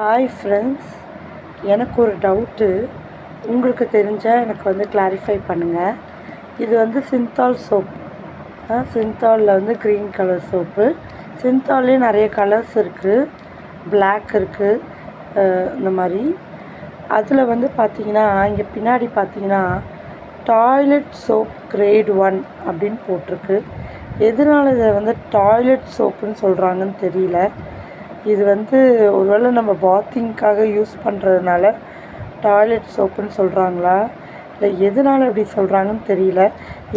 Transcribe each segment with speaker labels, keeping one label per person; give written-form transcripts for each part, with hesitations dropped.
Speaker 1: Hi friends, எனக்கு ஒரு doubt. உங்களுக்கு தெரிஞ்சால் எனக்கு வந்து கிளாரிஃபை பண்ணுங்கள். இது வந்து சிந்தால் சோப். சிந்தாலில் வந்து க்ரீன் கலர் சோப்பு. சிந்தால்லே நிறைய கலர்ஸ் இருக்குது. பிளாக் இருக்குது, இந்த மாதிரி. அதில் வந்து பார்த்திங்கன்னா, இங்கே பின்னாடி பார்த்திங்கன்னா டாய்லெட் சோப் கிரேட் 1 அப்படின்னு போட்டிருக்கு. எதனால் இதை வந்து டாய்லெட் சோப்புன்னு சொல்கிறாங்கன்னு தெரியல. இது வந்து ஒருவேளை நம்ம பாத்திங்க்காக யூஸ் பண்ணுறதுனால டாய்லெட் சோப்புன்னு சொல்கிறாங்களா, இல்லை எதனால் இப்படி சொல்கிறாங்கன்னு தெரியல.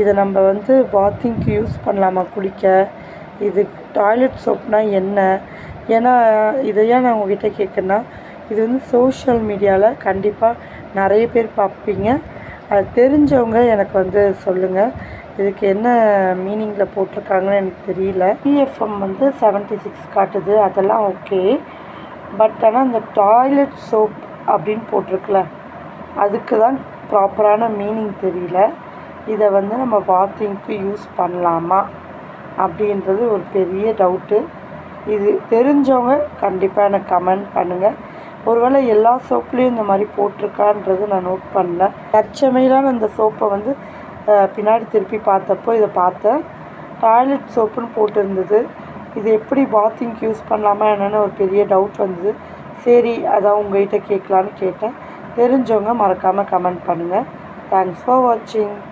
Speaker 1: இதை நம்ம வந்து பாத்திங்க்கு யூஸ் பண்ணலாமா, குளிக்க? இது டாய்லெட் சோப்னால் என்ன? ஏன்னா இதை ஏன் நான் உங்ககிட்ட கேட்குறேன்னா, இது வந்து சோஷியல் மீடியாவில் கண்டிப்பாக நிறைய பேர் பார்ப்பீங்க. அது தெரிஞ்சவங்க எனக்கு வந்து சொல்லுங்கள், இதுக்கு என்ன மீனிங்கில் போட்டிருக்காங்கன்னு எனக்கு தெரியல. பிஎஃப்எம் வந்து 76 காட்டுது, அதெல்லாம் ஓகே. பட் ஆனால் இந்த டாய்லெட் சோப் அப்படின்னு போட்டிருக்குல, அதுக்கு தான் ப்ராப்பரான மீனிங் தெரியல. இதை வந்து நம்ம பாத்திங்க்கு யூஸ் பண்ணலாமா அப்படின்றது ஒரு பெரிய டவுட்டு. இது தெரிஞ்சவங்க கண்டிப்பாக எனக்கு கமெண்ட் பண்ணுங்கள். ஒருவேளை எல்லா சோப்லேயும் இந்த மாதிரி போட்டிருக்கான்றது நான் நோட் பண்ணல. தற்சமையிலான இந்த சோப்பை வந்து பின்னாடி திருப்பி பார்த்தப்போ இதை பார்த்தேன். டாய்லெட் சோப்புன்னு போட்டிருந்தது. இது எப்படி பாத்திங்க்கு யூஸ் பண்ணலாமா என்னென்னு ஒரு பெரிய டவுட் வந்தது. சரி, அதான் உங்கள்கிட்ட கேட்கலான்னு கேட்டேன். தெரிஞ்சவங்க மறக்காமல் கமெண்ட் பண்ணுங்கள். தேங்க்ஸ் ஃபார் வாட்சிங்.